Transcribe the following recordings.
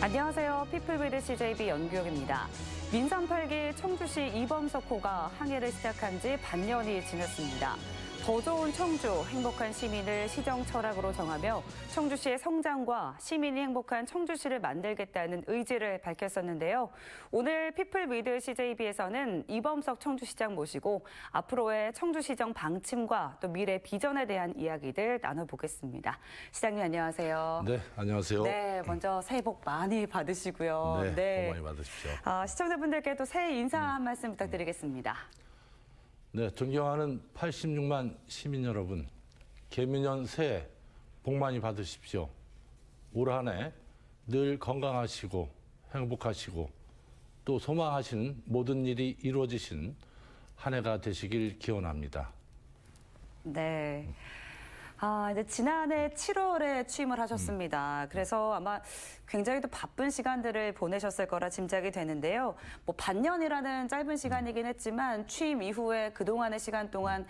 안녕하세요. 피플위드 CJB 연규혁입니다. 민선 8기 청주시 이범석호가 항해를 시작한 지 반년이 지났습니다. 더 좋은 청주, 행복한 시민을 시정 철학으로 정하며 청주시의 성장과 시민이 행복한 청주시를 만들겠다는 의지를 밝혔었는데요. 오늘 피플위드 CJB에서는 이범석 청주시장 모시고 앞으로의 청주시정 방침과 또 미래 비전에 대한 이야기들 나눠보겠습니다. 시장님 안녕하세요. 네, 안녕하세요. 네, 먼저 새해 복 많이 받으시고요. 네, 복 많이 받으십시오. 시청자분들께도 새해 인사 한 말씀 부탁드리겠습니다. 네, 존경하는 86만 시민 여러분, 개미년 새해 복 많이 받으십시오. 올 한 해 늘 건강하시고 행복하시고 또 소망하시는 모든 일이 이루어지신 한 해가 되시길 기원합니다. 네. 이제 지난해 7월에 취임을 하셨습니다. 그래서 아마 굉장히 또 바쁜 시간들을 보내셨을 거라 짐작이 되는데요. 뭐 반년이라는 짧은 시간이긴 했지만 취임 이후에 그동안의 시간 동안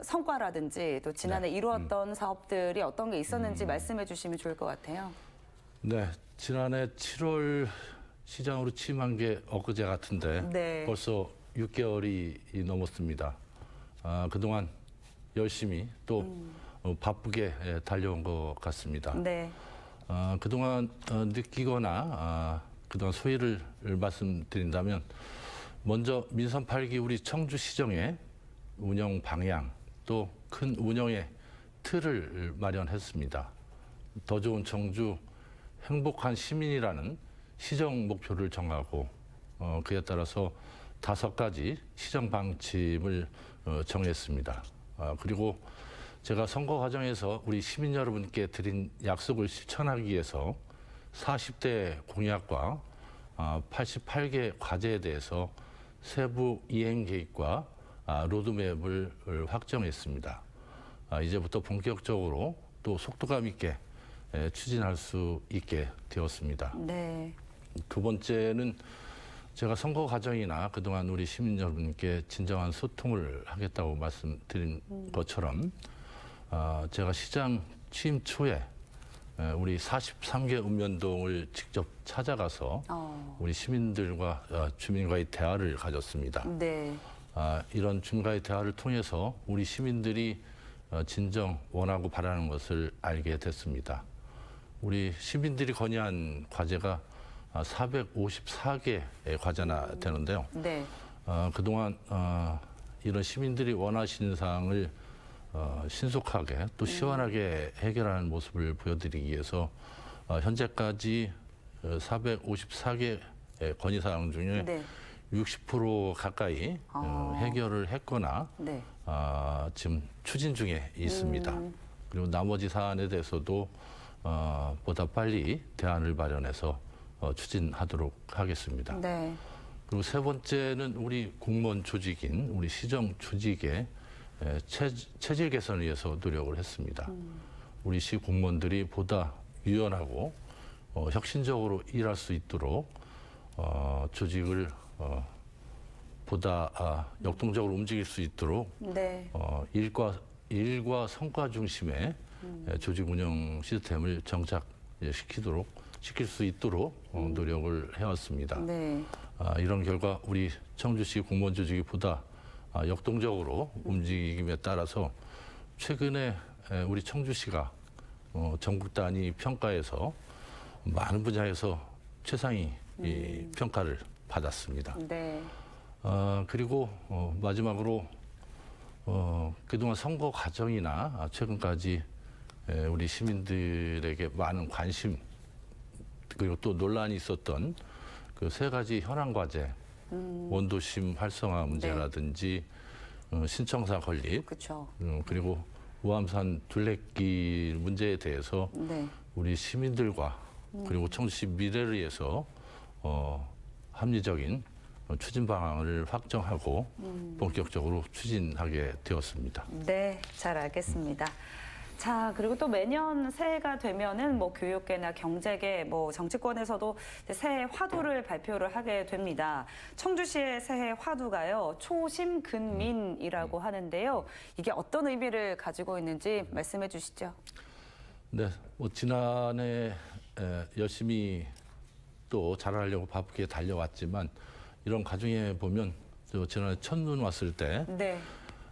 성과라든지 또 지난해 이루었던 사업들이 어떤 게 있었는지 말씀해 주시면 좋을 것 같아요. 네, 지난해 7월 시장으로 취임한 게 엊그제 같은데 네. 벌써 6개월이 넘었습니다. 그동안 열심히 또 바쁘게 달려온 것 같습니다. 네. 그동안 느끼거나 그동안 소회를 말씀드린다면 먼저 민선 8기 우리 청주시정의 운영 방향 또 큰 운영의 틀을 마련했습니다. 더 좋은 청주, 행복한 시민이라는 시정 목표를 정하고 그에 따라서 5가지 시정 방침을 정했습니다. 그리고 제가 선거 과정에서 우리 시민 여러분께 드린 약속을 실천하기 위해서 40대 공약과 88개 과제에 대해서 세부 이행 계획과 로드맵을 확정했습니다. 이제부터 본격적으로 또 속도감 있게 추진할 수 있게 되었습니다. 네. 두 번째는 제가 선거 과정이나 그동안 우리 시민 여러분께 진정한 소통을 하겠다고 말씀드린 것처럼 제가 시장 취임 초에 우리 43개 읍면동을 직접 찾아가서 우리 시민들과 주민과의 대화를 가졌습니다. 네. 이런 주민과의 대화를 통해서 우리 시민들이 진정 원하고 바라는 것을 알게 됐습니다. 우리 시민들이 건의한 과제가 454개의 과제나 되는데요. 네. 그동안 이런 시민들이 원하시는 사항을 신속하게 또 시원하게 해결하는 모습을 보여드리기 위해서 현재까지 454개 건의사항 중에 네. 60% 가까이 해결을 했거나 네. 지금 추진 중에 있습니다. 그리고 나머지 사안에 대해서도 보다 빨리 대안을 마련해서 추진하도록 하겠습니다. 네. 그리고 세 번째는 우리 공무원 조직인 우리 시정 조직의 체질 개선을 위해서 노력을 했습니다. 우리 시 공무원들이 보다 유연하고 혁신적으로 일할 수 있도록 조직을 보다 역동적으로 움직일 수 있도록 네. 일과 성과 중심의 조직 운영 시스템을 시킬 수 있도록 노력을 해왔습니다. 네. 이런 결과 우리 청주시 공무원 조직이 보다 역동적으로 움직임에 따라서 최근에 우리 청주시가 전국 단위 평가에서 많은 분야에서 최상위 평가를 받았습니다. 네. 그리고 마지막으로 그동안 선거 과정이나 최근까지 우리 시민들에게 많은 관심 그리고 또 논란이 있었던 그 3가지 현안 과제, 원도심 활성화 문제라든지 신청사 건립, 그렇죠. 그리고 우암산 둘레길 문제에 대해서 네. 우리 시민들과 그리고 청주시 미래를 위해서 합리적인 추진 방안을 확정하고 본격적으로 추진하게 되었습니다. 네, 잘 알겠습니다. 자, 그리고 또 매년 새해가 되면은 뭐 교육계나 경제계, 뭐 정치권에서도 새해 화두를 발표를 하게 됩니다. 청주시의 새해 화두가요, 초심근민이라고 하는데요. 이게 어떤 의미를 가지고 있는지 말씀해 주시죠. 네, 뭐 지난해 열심히 또 잘하려고 바쁘게 달려왔지만 이런 과정에 보면 지난해 첫눈 왔을 때 네.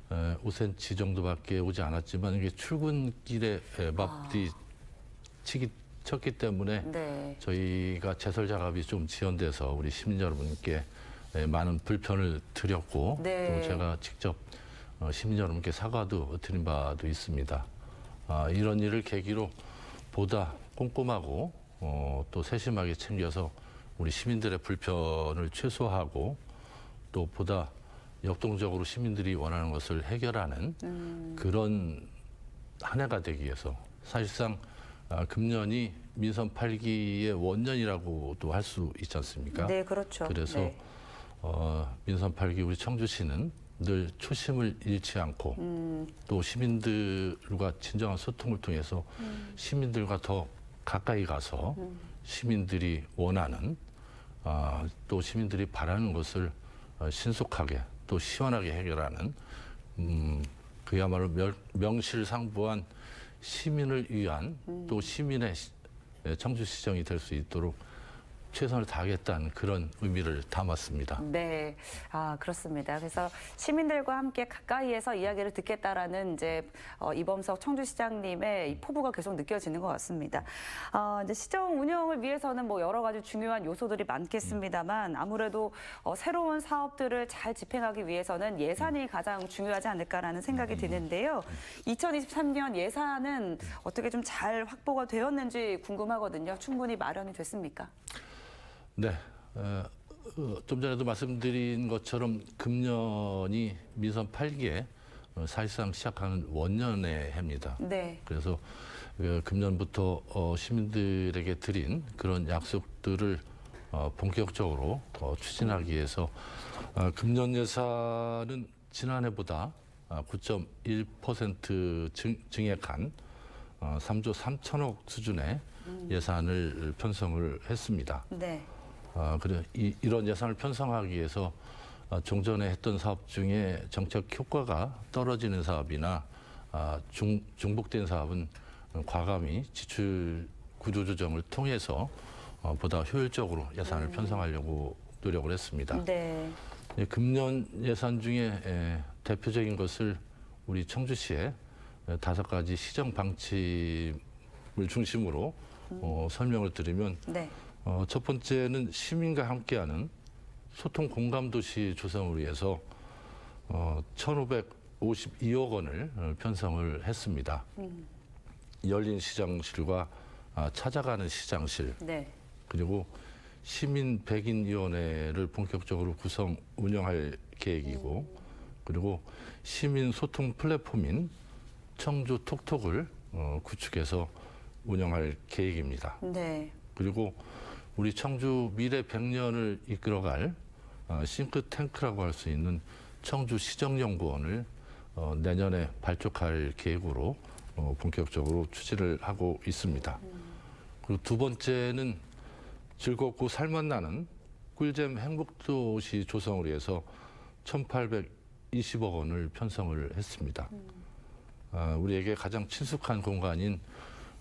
5cm 정도밖에 오지 않았지만 이게 출근길에 맞부딪히기 쳤기 때문에 네. 저희가 제설 작업이 좀 지연돼서 우리 시민 여러분께 많은 불편을 드렸고 네. 또 제가 직접 시민 여러분께 사과도 드린 바도 있습니다. 이런 일을 계기로 보다 꼼꼼하고 또 세심하게 챙겨서 우리 시민들의 불편을 최소화하고 또 보다 역동적으로 시민들이 원하는 것을 해결하는 그런 한 해가 되기 위해서 사실상 금년이 민선 8기의 원년이라고도 할 수 있지 않습니까? 네, 그렇죠. 그래서 네. 민선 8기 우리 청주시는 늘 초심을 잃지 않고 또 시민들과 진정한 소통을 통해서 시민들과 더 가까이 가서 시민들이 원하는 또 시민들이 바라는 것을 신속하게 또 시원하게 해결하는 그야말로 명실상부한 시민을 위한 또 시민의 청주시정이 될 수 있도록 최선을 다하겠다는 그런 의미를 담았습니다. 네, 그렇습니다. 그래서 시민들과 함께 가까이에서 이야기를 듣겠다라는 이제 이범석 청주시장님의 이 포부가 계속 느껴지는 것 같습니다. 이제 시정 운영을 위해서는 뭐 여러 가지 중요한 요소들이 많겠습니다만 아무래도 새로운 사업들을 잘 집행하기 위해서는 예산이 가장 중요하지 않을까라는 생각이 드는데요. 2023년 예산은 어떻게 좀 잘 확보가 되었는지 궁금하거든요. 충분히 마련이 됐습니까? 네, 좀 전에도 말씀드린 것처럼 금년이 민선 8기에 사실상 시작하는 원년의 해입니다. 네. 그래서 금년부터 시민들에게 드린 그런 약속들을 본격적으로 추진하기 위해서 금년 예산은 지난해보다 9.1% 증액한 3조 3천억 수준의 예산을 편성을 했습니다. 네. 그래 이런 예산을 편성하기 위해서 종전에 했던 사업 중에 정책 효과가 떨어지는 사업이나 중복된 사업은 과감히 지출 구조조정을 통해서 보다 효율적으로 예산을 편성하려고 노력을 했습니다. 네. 금년 예산 중에 대표적인 것을 우리 청주시에 5가지 시정 방침을 중심으로 설명을 드리면 네. 첫 번째는 시민과 함께하는 소통 공감 도시 조성을 위해서 1,552억 원을 편성을 했습니다. 열린 시장실과 찾아가는 시장실 네. 그리고 시민 백인위원회를 본격적으로 구성 운영할 계획이고 그리고 시민 소통 플랫폼인 청주 톡톡을 구축해서 운영할 계획입니다. 네. 그리고 우리 청주 미래 100년을 이끌어갈 싱크탱크라고 할 수 있는 청주 시정연구원을 내년에 발족할 계획으로 본격적으로 추진을 하고 있습니다. 그리고 두 번째는 즐겁고 살맛나는 꿀잼 행복도시 조성을 위해서 1,820억 원을 편성을 했습니다. 우리에게 가장 친숙한 공간인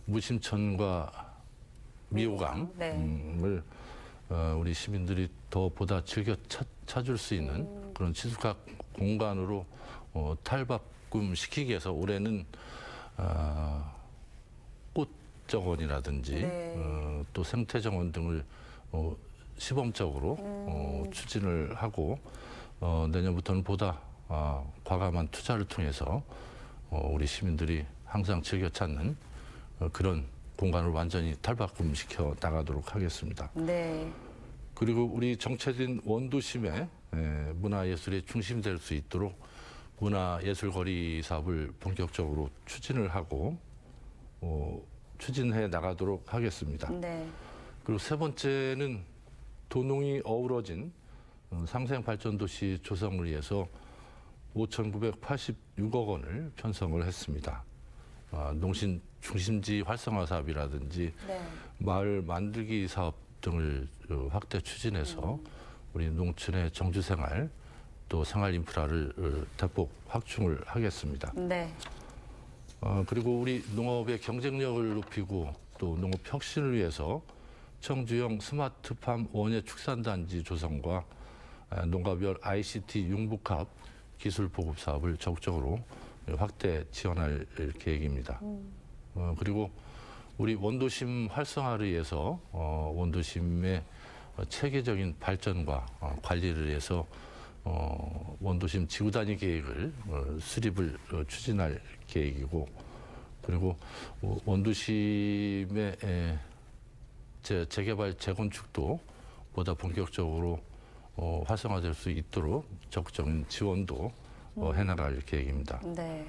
무심천과 미호강을 네. 우리 시민들이 더 보다 즐겨 찾을 수 있는 그런 친숙한 공간으로 탈바꿈시키기 위해서 올해는 꽃정원이라든지 네. 또 생태정원 등을 시범적으로 추진을 하고 내년부터는 보다 과감한 투자를 통해서 우리 시민들이 항상 즐겨 찾는 그런 공간을 완전히 탈바꿈시켜 나가도록 하겠습니다. 네. 그리고 우리 정체된 원도심의 문화예술의 중심이 될 수 있도록 문화예술거리 사업을 본격적으로 추진을 하고 추진해 나가도록 하겠습니다. 네. 그리고 세 번째는 도농이 어우러진 상생발전도시 조성을 위해서 5,986억 원을 편성을 했습니다. 농신 중심지 활성화 사업이라든지 네. 마을 만들기 사업 등을 확대 추진해서 우리 농촌의 정주생활 또 생활 인프라를 대폭 확충을 하겠습니다. 네. 그리고 우리 농업의 경쟁력을 높이고 또 농업 혁신을 위해서 청주형 스마트팜 원예 축산단지 조성과 농가별 ICT 융복합 기술 보급 사업을 적극적으로 확대 지원할 계획입니다. 그리고 우리 원도심 활성화를 위해서 원도심의 체계적인 발전과 관리를 위해서 원도심 지구단위 계획을 수립을 추진할 계획이고, 그리고 원도심의 재개발 재건축도 보다 본격적으로 활성화될 수 있도록 적극적인 지원도 해나갈 계획입니다. 네.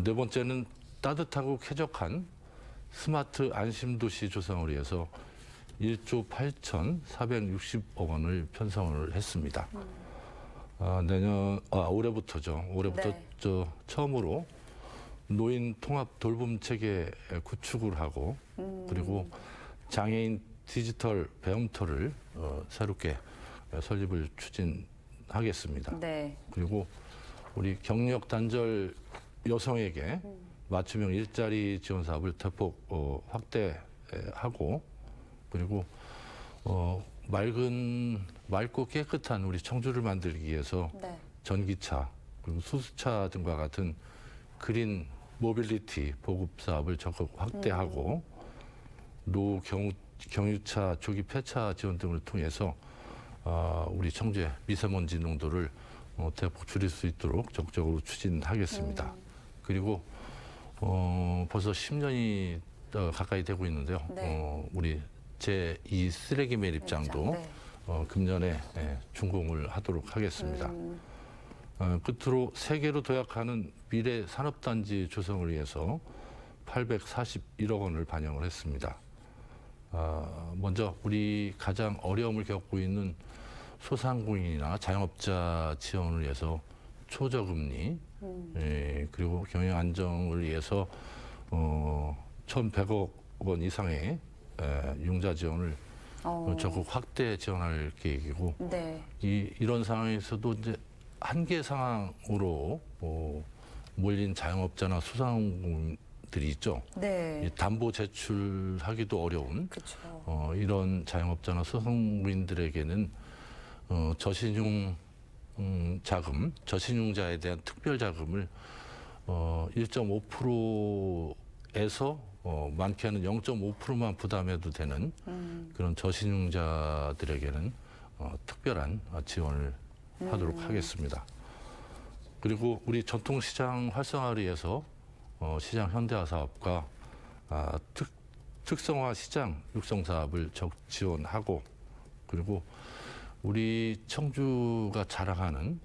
네 번째는 따뜻하고 쾌적한 스마트 안심도시 조성을 위해서 1조 8,460억 원을 편성을 했습니다. 올해부터죠. 올해부터 네. 처음으로 노인 통합 돌봄 체계 구축을 하고, 그리고 장애인 디지털 배움터를 새롭게 설립을 추진하겠습니다. 네. 그리고 우리 경력 단절 여성에게 맞춤형 일자리 지원 사업을 대폭 확대하고, 그리고 맑고 깨끗한 우리 청주를 만들기 위해서 네. 전기차 그리고 수소차 등과 같은 그린 모빌리티 보급 사업을 적극 확대하고, 노후 경유차 조기 폐차 지원 등을 통해서 우리 청주의 미세먼지 농도를 대폭 줄일 수 있도록 적극적으로 추진하겠습니다. 그리고 벌써 10년이 가까이 되고 있는데요. 네. 우리 제2 쓰레기 매립장도 네. 금년에 준공을 하도록 하겠습니다. 끝으로 세계로 도약하는 미래 산업단지 조성을 위해서 841억 원을 반영을 했습니다. 먼저 우리 가장 어려움을 겪고 있는 소상공인이나 자영업자 지원을 위해서 초저금리, 그리고 경영 안정을 위해서 1,100억 원 이상의 융자 지원을 적극 확대 지원할 계획이고, 네. 이런 상황에서도 이제 한계 상황으로 몰린 자영업자나 소상공인들이 있죠. 네. 이 담보 제출하기도 어려운 그렇죠. 이런 자영업자나 소상공인들에게는 저신용 자금, 저신용자에 대한 특별 자금을 1.5%에서 많게는 0.5%만 부담해도 되는 그런 저신용자들에게는 특별한 지원을 하도록 하겠습니다. 그리고 우리 전통시장 활성화를 위해서 시장 현대화 사업과 특성화 시장 육성 사업을 적극 지원하고, 그리고 우리 청주가 자랑하는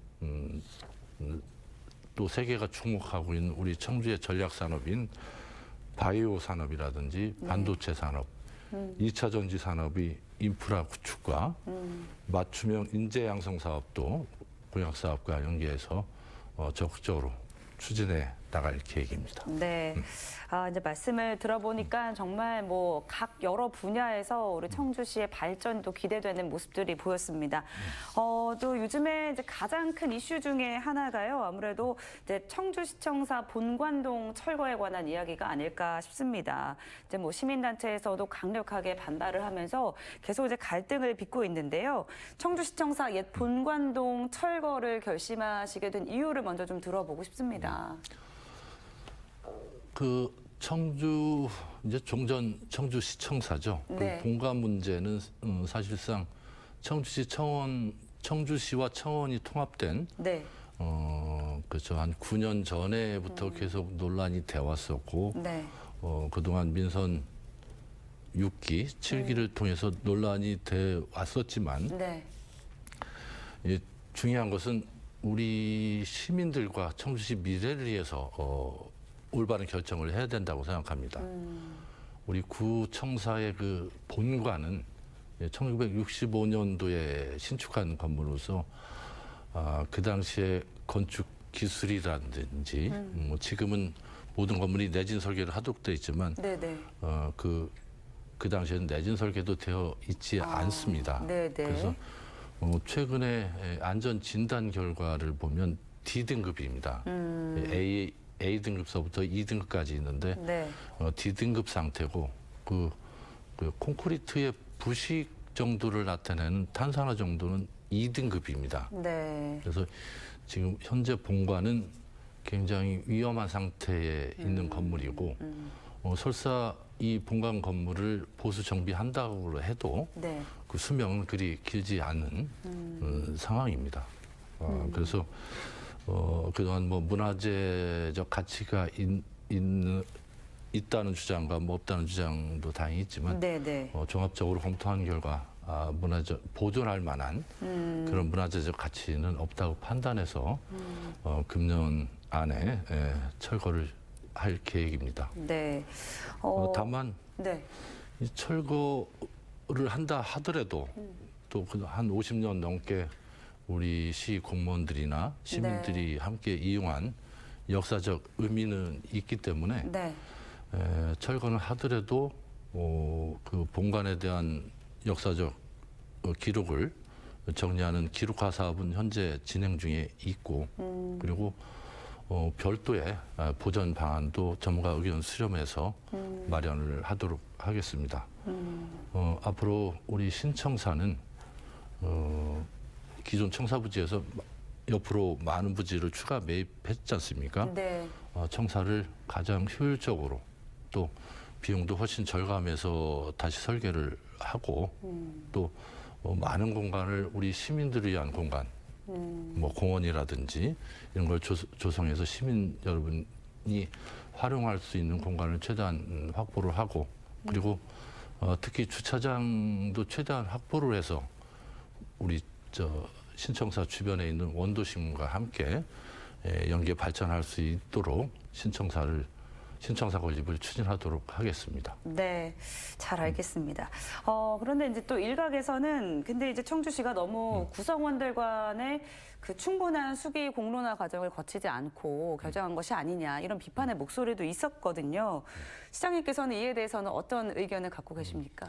또 세계가 주목하고 있는 우리 청주의 전략 산업인 바이오 산업이라든지 반도체 산업, 2차 전지 산업이 인프라 구축과 맞춤형 인재 양성 사업도 공약 사업과 연계해서 적극적으로 추진해 나갈 계획입니다. 네. 이제 말씀을 들어보니까 정말 뭐 각 여러 분야에서 우리 청주시의 발전도 기대되는 모습들이 보였습니다. 또 요즘에 이제 가장 큰 이슈 중에 하나가요. 아무래도 이제 청주시청사 본관동 철거에 관한 이야기가 아닐까 싶습니다. 이제 뭐 시민단체에서도 강력하게 반발을 하면서 계속 이제 갈등을 빚고 있는데요. 청주시청사 옛 본관동 철거를 결심하시게 된 이유를 먼저 좀 들어보고 싶습니다. 그 청주 이제 종전 청주시청사죠. 네. 그 본관 문제는 사실상 청주시와 청원이 통합된 네. 그렇죠. 한 9년 전에부터 계속 논란이 돼 왔었고, 네. 그동안 민선 6기, 7기를 통해서 논란이 돼 왔었지만, 네. 중요한 것은 우리 시민들과 청주시 미래를 위해서 올바른 결정을 해야 된다고 생각합니다. 우리 구청사의 그 본관은 1965년도에 신축한 건물로서 그 당시에 건축 기술이라든지 지금은 모든 건물이 내진 설계를 하도록 되어 있지만 네네. 그 당시에는 내진 설계도 되어 있지 않습니다. 네네. 그래서 최근에 안전 진단 결과를 보면 D등급입니다. A 등급서부터 E 등급까지 있는데 네. D 등급 상태고 그 콘크리트의 부식 정도를 나타내는 탄산화 정도는 2등급입니다. 네. 그래서 지금 현재 본관은 굉장히 위험한 상태에 있는 건물이고 설사 이 본관 건물을 보수 정비한다고 해도 네. 그 수명은 그리 길지 않은 상황입니다. 그래서 그동안 뭐 문화재적 가치가 있다는 주장과 뭐 없다는 주장도 다행히 있지만 네, 네. 종합적으로 검토한 결과 문화재 보존할 만한 그런 문화재적 가치는 없다고 판단해서 금년 안에 철거를 할 계획입니다. 네. 다만 네. 이 철거를 한다 하더라도 또 한 50년 넘게 우리 시 공무원들이나 시민들이 함께 이용한 역사적 의미는 있기 때문에 네. 철거는 하더라도 그 본관에 대한 역사적 기록을 정리하는 기록화 사업은 현재 진행 중에 있고 그리고 별도의 보전 방안도 전문가 의견 수렴해서 마련을 하도록 하겠습니다. 앞으로 우리 신청사는 기존 청사부지에서 옆으로 많은 부지를 추가 매입했지 않습니까? 네. 청사를 가장 효율적으로 또 비용도 훨씬 절감해서 다시 설계를 하고 또 많은 공간을 우리 시민들을 위한 공간 뭐 공원이라든지 이런 걸 조성해서 시민 여러분이 활용할 수 있는 공간을 최대한 확보를 하고 그리고 특히 주차장도 최대한 확보를 해서 우리 신청사 주변에 있는 원도심과 함께 연계 발전할 수 있도록 신청사 건립을 추진하도록 하겠습니다. 네, 잘 알겠습니다. 그런데 이제 또 일각에서는 근데 이제 청주시가 너무 구성원들 간의 그 충분한 수기 공론화 과정을 거치지 않고 결정한 것이 아니냐 이런 비판의 목소리도 있었거든요. 시장님께서는 이에 대해서는 어떤 의견을 갖고 계십니까?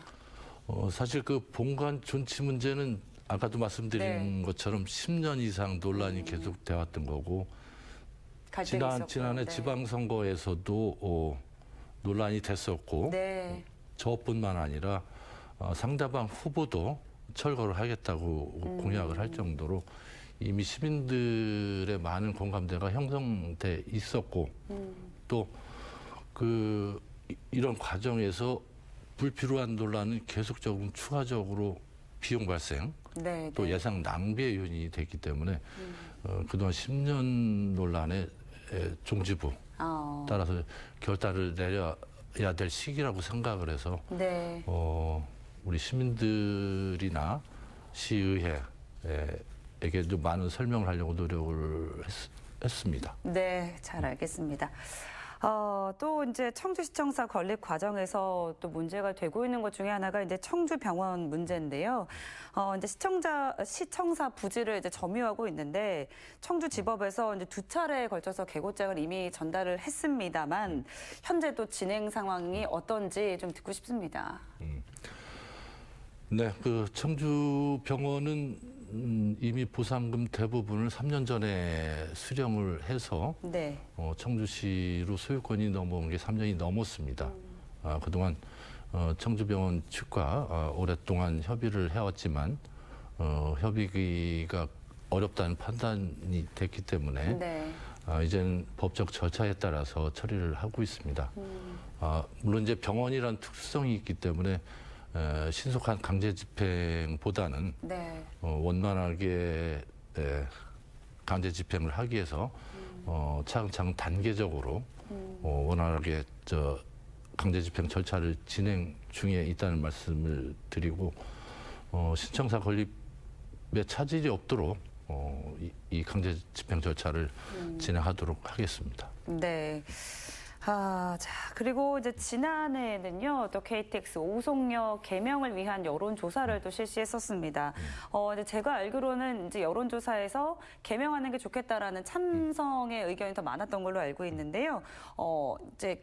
사실 그 본관 존치 문제는 아까도 말씀드린 것처럼 10년 이상 논란이 계속돼 왔던 거고 지난해 지방선거에서도 논란이 됐었고 네. 저뿐만 아니라 상대방 후보도 철거를 하겠다고 공약을 할 정도로 이미 시민들의 많은 공감대가 형성돼 있었고 또 이런 과정에서 불필요한 논란은 계속적으로 추가적으로 비용 발생 네, 또 네. 예상 낭비의 요인이 됐기 때문에 그동안 10년 논란의 종지부 따라서 결단을 내려야 될 시기라고 생각을 해서 네. 우리 시민들이나 시의회에게 좀 많은 설명을 하려고 노력을 했습니다. 네, 잘 알겠습니다. 또 이제 청주시청사 건립 과정에서 또 문제가 되고 있는 것 중에 하나가 이제 청주병원 문제인데요. 이제 시청사 부지를 이제 점유하고 있는데 청주지법에서 이제 2차례에 걸쳐서 계고장을 이미 전달을 했습니다만 현재 또 진행 상황이 어떤지 좀 듣고 싶습니다. 네, 그 청주병원은 이미 보상금 대부분을 3년 전에 수령을 해서 네. 청주시로 소유권이 넘어온 게 3년이 넘었습니다. 그동안 청주병원 측과 오랫동안 협의를 해왔지만 협의가 어렵다는 판단이 됐기 때문에 네. 이제는 법적 절차에 따라서 처리를 하고 있습니다. 물론 이제 병원이란 특수성이 있기 때문에 신속한 강제 집행보다는 네. 원만하게 강제 집행을 하기 위해서 차근차근 단계적으로 원활하게 강제 집행 절차를 진행 중에 있다는 말씀을 드리고 신청사 건립에 차질이 없도록 이 강제 집행 절차를 진행하도록 하겠습니다. 네. 자, 그리고 이제 지난해에는요, 또 KTX 오송역 개명을 위한 여론조사를 또 실시했었습니다. 이제 제가 알기로는 이제 여론조사에서 개명하는 게 좋겠다라는 찬성의 의견이 더 많았던 걸로 알고 있는데요. 이제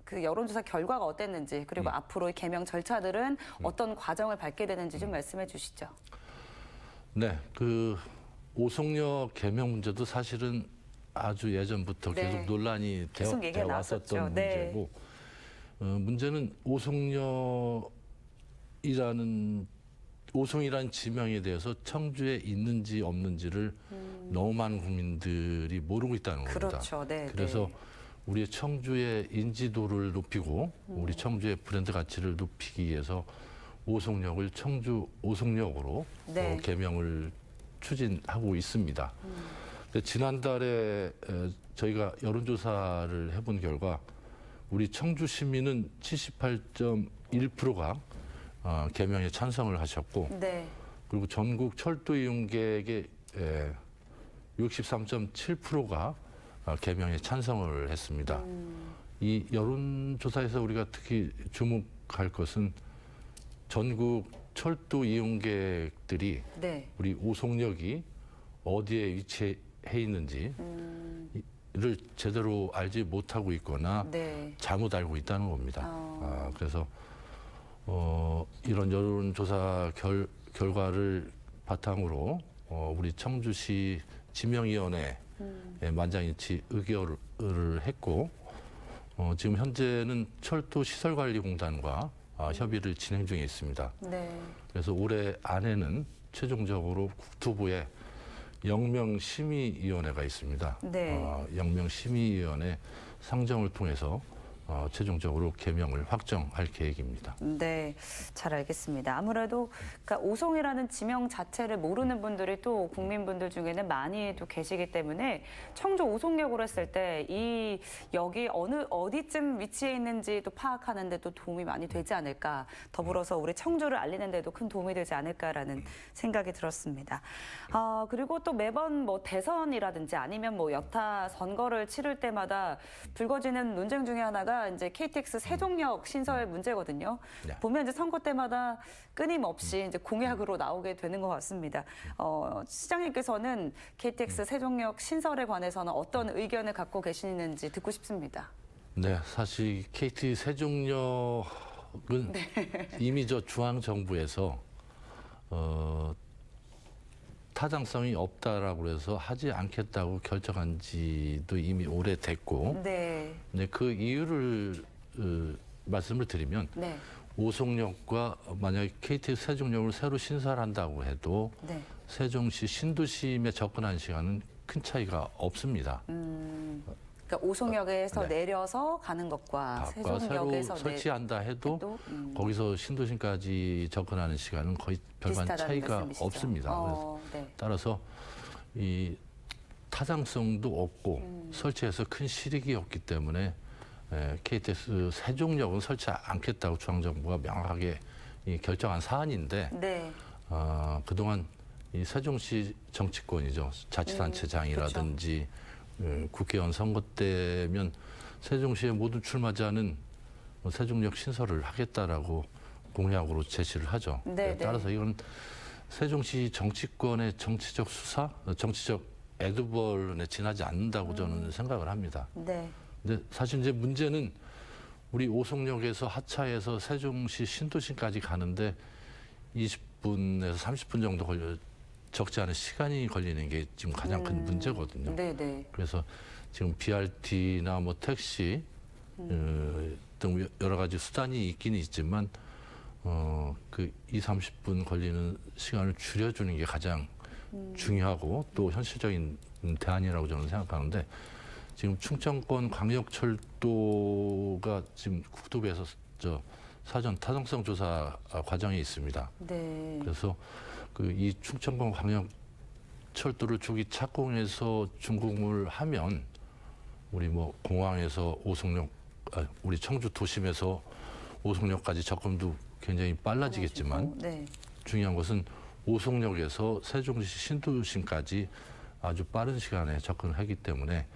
그 여론조사 결과가 어땠는지, 그리고 앞으로 이 개명 절차들은 어떤 과정을 밟게 되는지 좀 말씀해 주시죠. 네, 그 오송역 개명 문제도 사실은 아주 예전부터 네. 계속 논란이 계속 얘기가 되어 왔었던 나왔었죠. 네. 문제고 문제는 오송역이 오송이라는 지명에 대해서 청주에 있는지 없는지를 너무 많은 국민들이 모르고 있다는 겁니다. 그렇죠. 네. 그래서 우리의 청주의 인지도를 높이고 우리 청주의 브랜드 가치를 높이기 위해서 오송역을 청주 오송역으로 네. 개명을 추진하고 있습니다. 근데 지난달에 저희가 여론조사를 해본 결과 우리 청주 시민은 78.1%가 개명에 찬성을 하셨고 네. 그리고 전국 철도 이용객의 63.7%가 개명에 찬성을 했습니다. 이 여론조사에서 우리가 특히 주목할 것은 전국 철도 이용객들이 네. 우리 오송역이 어디에 위치해 있는지를 제대로 알지 못하고 있거나 네. 잘못 알고 있다는 겁니다. 어. 그래서 이런 여론조사 결과를 바탕으로 우리 청주시 지명위원회에 만장일치 의결을 했고 지금 현재는 철도시설관리공단과 협의를 진행 중에 있습니다. 네. 그래서 올해 안에는 최종적으로 국토부에 영명심의위원회가 있습니다. 네. 영명심의위원회 상정을 통해서 최종적으로 개명을 확정할 계획입니다. 네, 잘 알겠습니다. 아무래도 그러니까 오송이라는 지명 자체를 모르는 분들이 또 국민분들 중에는 많이 또 계시기 때문에 청주 오송역으로 했을 때 이 역이 어디쯤 위치해 있는지 또 파악하는 데 또 도움이 많이 되지 않을까. 더불어서 우리 청주를 알리는 데도 큰 도움이 되지 않을까라는 생각이 들었습니다. 그리고 또 매번 뭐 대선이라든지 아니면 뭐 여타 선거를 치를 때마다 불거지는 논쟁 중에 하나가 이제 KTX 세종역 신설 문제거든요. 네. 보면 이제 선거 때마다 끊임없이 이제 공약으로 나오게 되는 것 같습니다. 시장님께서는 KTX 세종역 신설에 관해서는 어떤 의견을 갖고 계시는지 듣고 싶습니다. 네, 사실 KT 세종역은 이미 저 중앙 정부에서 타당성이 없다라고 해서 하지 않겠다고 결정한 지도 이미 오래됐고, 네. 네, 그 이유를 말씀을 드리면 네. 오송역과 만약에 KT 세종역을 새로 신설한다고 해도 네. 세종시 신도심에 접근하는 시간은 큰 차이가 없습니다. 그러니까 오송역에서 네. 내려서 가는 것과 새로 세종역에서 설치한다 해도 거기서 신도심까지 접근하는 시간은 거의 별반 비슷하다는 차이가 말씀이시죠? 없습니다. 네. 따라서 이 타당성도 없고 설치해서 큰 실익이 없기 때문에 KTX 세종역은 설치 않겠다고 중앙정부가 명확하게 결정한 사안인데 네. 그동안 이 세종시 정치권이죠. 자치단체장이라든지 국회의원 선거 때면 세종시에 모두 출마자는 세종역 신설을 하겠다라고 공약으로 제시를 하죠. 네, 따라서 이건 세종시 정치권의 정치적 수사, 정치적 에드벌에 지나지 않는다고 저는 생각을 합니다. 네. 근데 사실 이제 문제는 우리 오송역에서 하차해서 세종시 신도심까지 가는데 20분에서 30분 정도 적지 않은 시간이 걸리는 게 지금 가장 큰 문제거든요. 네네. 그래서 지금 BRT나 뭐 택시 등 여러 가지 수단이 있기는 있지만 그 30분 걸리는 시간을 줄여주는 게 가장 중요하고 또 현실적인 대안이라고 저는 생각하는데 지금 충청권 광역철도가 지금 국토부에서 사전 타당성 조사 과정에 있습니다. 네. 그래서 이 충청권 광역철도를 조기 착공해서 준공을 하면 우리 뭐 공항에서 오송역, 우리 청주 도심에서 오송역까지 접근도 굉장히 빨라지겠지만 네. 중요한 것은 오송역에서 세종시 신도심까지 아주 빠른 시간에 접근을 하기 때문에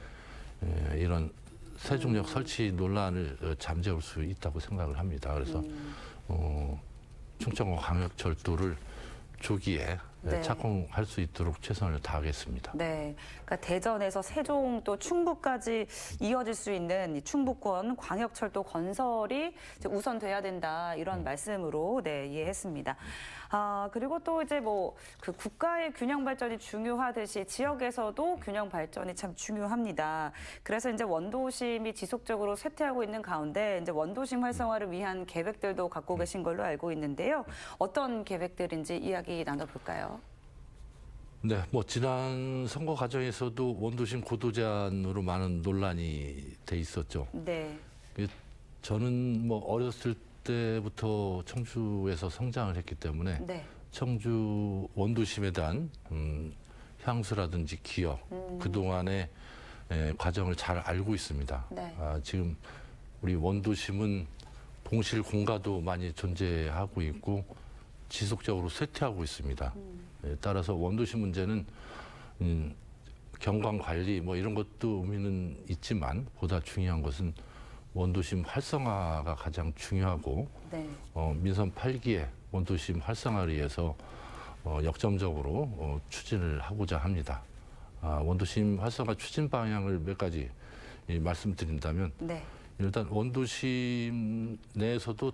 이런 세종역 설치 논란을 잠재울 수 있다고 생각을 합니다. 그래서 충청권 광역철도를 조기에 네. 착공할 수 있도록 최선을 다하겠습니다. 네, 그러니까 대전에서 세종 또 충북까지 이어질 수 있는 이 충북권 광역철도 건설이 이제 우선돼야 된다 이런 말씀으로 네, 이해했습니다. 그리고 또 이제 뭐 그 국가의 균형 발전이 중요하듯이 지역에서도 균형 발전이 참 중요합니다. 그래서 이제 원도심이 지속적으로 쇠퇴하고 있는 가운데 이제 원도심 활성화를 위한 계획들도 갖고 계신 걸로 알고 있는데요. 어떤 계획들인지 이야기 나눠볼까요? 네, 뭐 지난 선거 과정에서도 원도심 고도 제한으로 많은 논란이 돼 있었죠. 네. 저는 뭐 어렸을 때부터 청주에서 성장을 했기 때문에 네. 청주 원도심에 대한 향수라든지 기억, 그동안의 과정을 잘 알고 있습니다. 네. 지금 우리 원도심은 공실 공가도 많이 존재하고 있고 지속적으로 쇠퇴하고 있습니다. 따라서 원도시 문제는 경관 관리 뭐 이런 것도 의미는 있지만 보다 중요한 것은 원도심 활성화가 가장 중요하고 네. 민선 8기의 원도심 활성화를 위해서 역점적으로 추진을 하고자 합니다. 원도심 활성화 추진 방향을 몇 가지 말씀드린다면 네. 일단 원도심 내에서도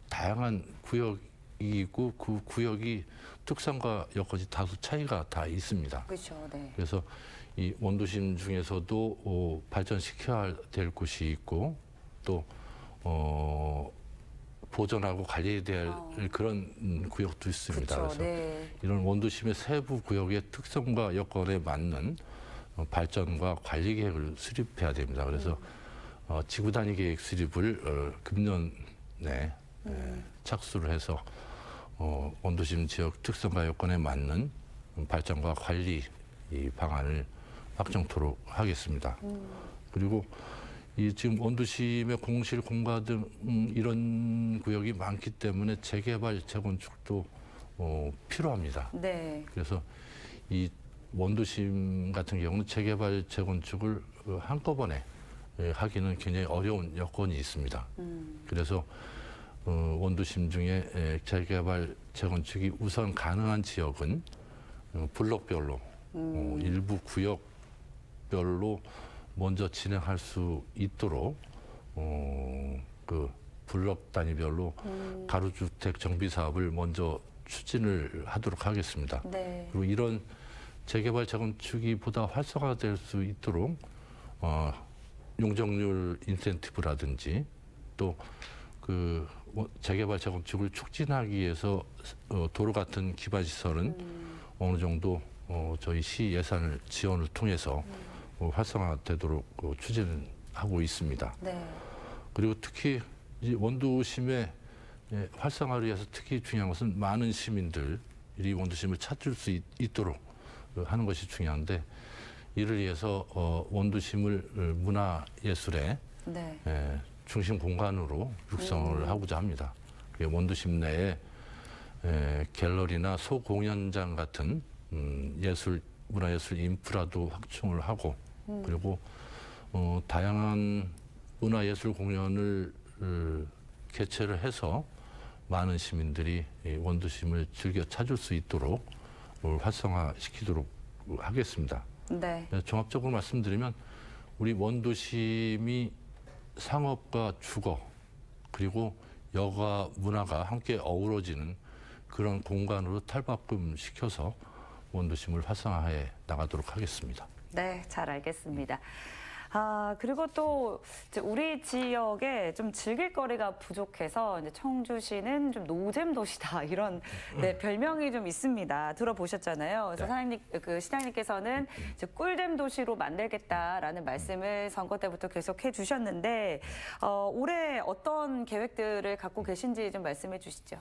다양한 구역이 있고 그 구역이 특성과 여건이 다소 차이가 다 있습니다. 그렇죠. 네. 그래서 이 원도심 중에서도 발전시켜야 될 곳이 있고 또 보존하고 관리해야 될 그런 구역도 있습니다. 그렇죠. 그래서 네. 이런 원도심의 세부 구역의 특성과 여건에 맞는 발전과 관리 계획을 수립해야 됩니다. 그래서 지구 단위 계획 수립을 금년 내 착수를 해서 원도심 지역 특성과 여건에 맞는 발전과 관리 이 방안을 확정토록 하겠습니다. 그리고 이 지금 원도심의 공실 공가 등 이런 구역이 많기 때문에 재개발 재건축도 필요합니다. 네. 그래서 이 원도심 같은 경우는 재개발 재건축을 한꺼번에 하기는 굉장히 어려운 여건이 있습니다. 그래서 원도심 중에 재개발 재건축이 우선 가능한 지역은 블록별로 일부 구역별로 먼저 진행할 수 있도록 그 블록 단위별로 가로주택 정비 사업을 먼저 추진을 하도록 하겠습니다. 네. 그리고 이런 재개발 재건축이 보다 활성화될 수 있도록 용적률 인센티브라든지 또 그 재개발 재건축을 촉진하기 위해서 도로 같은 기반 시설은 어느 정도 저희 시 예산을 지원을 통해서 활성화되도록 추진하고 있습니다. 네. 그리고 특히 이 원도심의 활성화를 위해서 특히 중요한 것은 많은 시민들이 원도심을 찾을 수 있도록 하는 것이 중요한데 이를 위해서 원도심을 문화예술의 네. 중심 공간으로 육성을 하고자 합니다. 원도심 내에 갤러리나 소공연장 같은 문화예술 인프라도 확충을 하고 그리고 다양한 문화예술 공연을 개최를 해서 많은 시민들이 원도심을 즐겨 찾을 수 있도록 활성화시키도록 하겠습니다. 네. 종합적으로 말씀드리면 우리 원도심이 상업과 주거 그리고 여가 문화가 함께 어우러지는 그런 공간으로 탈바꿈시켜서 원도심을 활성화해 나가도록 하겠습니다. 네, 잘 알겠습니다. 그리고 또 이제 우리 지역에 좀 즐길 거리가 부족해서 이제 청주시는 좀 노잼 도시다 이런 네, 별명이 좀 있습니다. 들어보셨잖아요. 그래서 네. 사장님, 시장님께서는 이제 꿀잼 도시로 만들겠다라는 말씀을 선거 때부터 계속 해주셨는데 올해 어떤 계획들을 갖고 계신지 좀 말씀해 주시죠.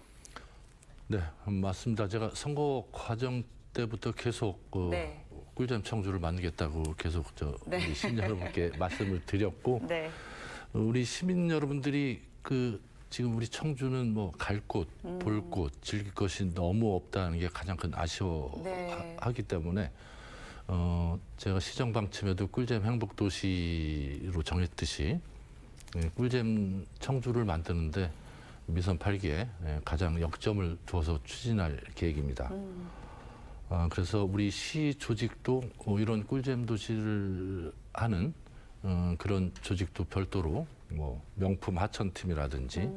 네, 맞습니다. 제가 선거 과정 때부터 계속 네. 꿀잼 청주를 만들겠다고 계속 네. 우리 시민 여러분께 말씀을 드렸고 네. 우리 시민 여러분들이 지금 우리 청주는 뭐 갈 곳, 볼 곳, 즐길 것이 너무 없다는 게 가장 큰 아쉬워하기 네. 때문에 제가 시정 방침에도 꿀잼 행복 도시로 정했듯이 꿀잼 청주를 만드는데 민선 8기에 가장 역점을 두어서 추진할 계획입니다. 그래서 우리 시 조직도 이런 꿀잼 도시를 하는 그런 조직도 별도로 뭐 명품 하천팀이라든지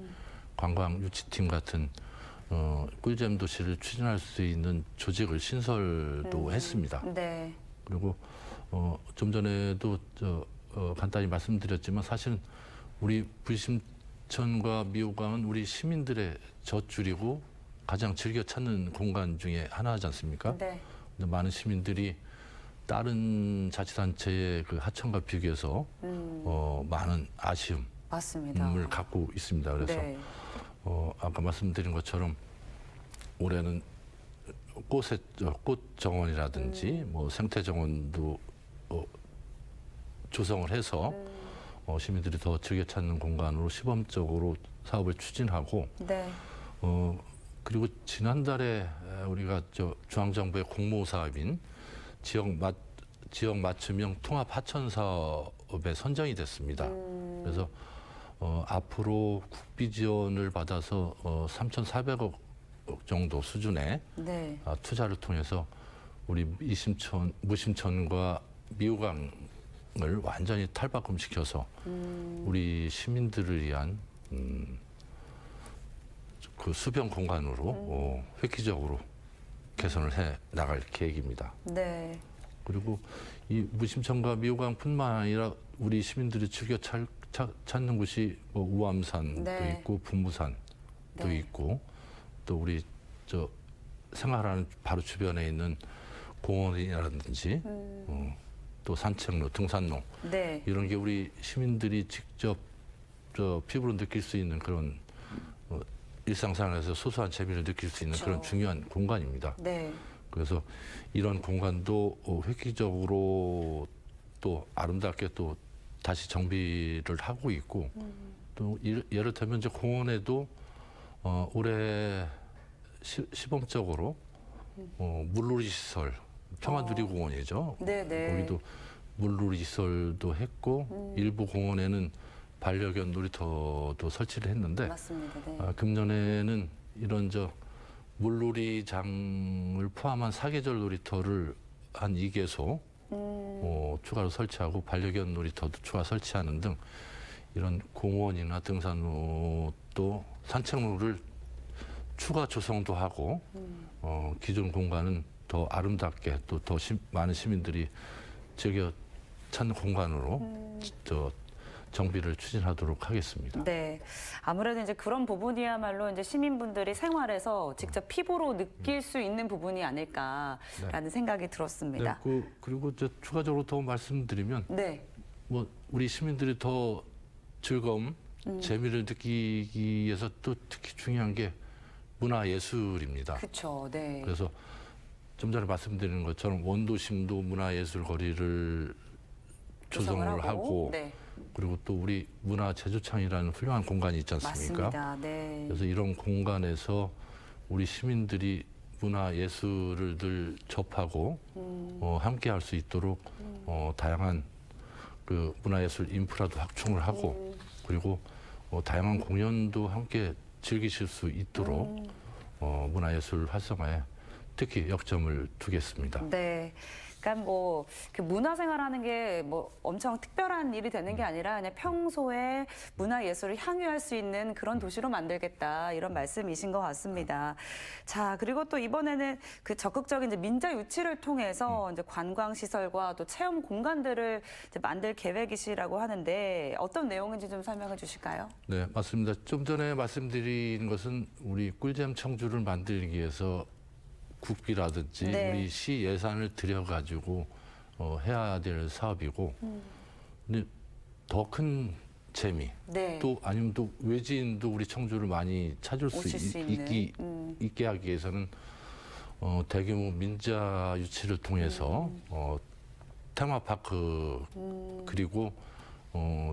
관광 유치팀 같은 꿀잼 도시를 추진할 수 있는 조직을 신설도 했습니다. 네. 그리고 좀 전에도 간단히 말씀드렸지만 사실은 우리 불심천과 미호강은 우리 시민들의 젖줄이고 가장 즐겨 찾는 공간 중에 하나지 않습니까? 네. 근데 많은 시민들이 다른 자치단체의 그 하천과 비교해서 많은 아쉬움을 맞습니다. 갖고 있습니다. 그래서 네. 아까 말씀드린 것처럼 올해는 꽃 정원이라든지 뭐 생태 정원도 조성을 해서 시민들이 더 즐겨 찾는 공간으로 시범적으로 사업을 추진하고 네. 그리고 지난달에 우리가 중앙정부의 공모 사업인 지역 맞춤형 통합 하천 사업에 선정이 됐습니다. 그래서 앞으로 국비 지원을 받아서 3,400억 정도 수준의 네. 투자를 통해서 우리 무심천과 미호강을 완전히 탈바꿈시켜서 우리 시민들을 위한 그 수변 공간으로 획기적으로 개선을 해 나갈 계획입니다. 네. 그리고 이 무심천과 미호강뿐만 아니라 우리 시민들이 즐겨 찾는 곳이 뭐 우암산도 네. 있고 분무산도 네. 있고 또 우리 생활하는 바로 주변에 있는 공원이라든지 또 산책로, 등산로 네. 이런 게 우리 시민들이 직접 피부로 느낄 수 있는 그런 일상생활에서 소소한 재미를 느낄 수 있는 그렇죠. 그런 중요한 공간입니다. 네. 그래서 이런 공간도 획기적으로 또 아름답게 또 다시 정비를 하고 있고 또 예를 들면 이제 공원에도 올해 시범적으로 물놀이 시설 평화누리공원이죠. 네네. 거기도 물놀이 시설도 했고 일부 공원에는 반려견 놀이터도 설치를 했는데 맞습니다. 네. 금년에는 이런 물놀이장을 포함한 사계절 놀이터를 한 2개소 추가로 설치하고 반려견 놀이터도 추가 설치하는 등 이런 공원이나 등산로 또 산책로를 추가 조성도 하고 기존 공간은 더 아름답게 또 더 많은 시민들이 즐겨 찾는 공간으로 정비를 추진하도록 하겠습니다. 네. 아무래도 이제 그런 부분이야말로 이제 시민분들이 생활에서 직접 피부로 느낄 수 있는 부분이 아닐까라는 생각이 들었습니다. 네, 그리고 추가적으로 더 말씀드리면 네. 뭐 우리 시민들이 더 즐거움, 재미를 느끼기 위해서 또 특히 중요한 게 문화예술입니다. 그렇죠. 네. 그래서 좀 전에 말씀드린 것처럼 원도심도 문화예술 거리를 조성을 하고 네. 그리고 또 우리 문화제조창이라는 훌륭한 공간이 있지 않습니까? 맞습니다. 네. 그래서 이런 공간에서 우리 시민들이 문화예술을 늘 접하고 함께 할 수 있도록 다양한 그 문화예술 인프라도 확충을 하고 그리고 다양한 공연도 함께 즐기실 수 있도록 문화예술 활성화에 특히 역점을 두겠습니다. 네. 그러니까 뭐 문화생활하는 게 뭐 엄청 특별한 일이 되는 게 아니라 그냥 평소에 문화예술을 향유할 수 있는 그런 도시로 만들겠다 이런 말씀이신 것 같습니다. 자, 그리고 또 이번에는 그 적극적인 이제 민자 유치를 통해서 이제 관광 시설과 또 체험 공간들을 이제 만들 계획이시라고 하는데 어떤 내용인지 좀 설명해 주실까요? 네, 맞습니다. 좀 전에 말씀드린 것은 우리 꿀잼 청주를 만들기 위해서 국비라든지 네. 우리 시 예산을 들여가지고 해야 될 사업이고 근데 더 큰 재미 네. 또 아니면 또 외지인도 우리 청주를 많이 찾을 오실 수 수 있는. 있게 하기 위해서는 대규모 민자 유치를 통해서 테마파크 그리고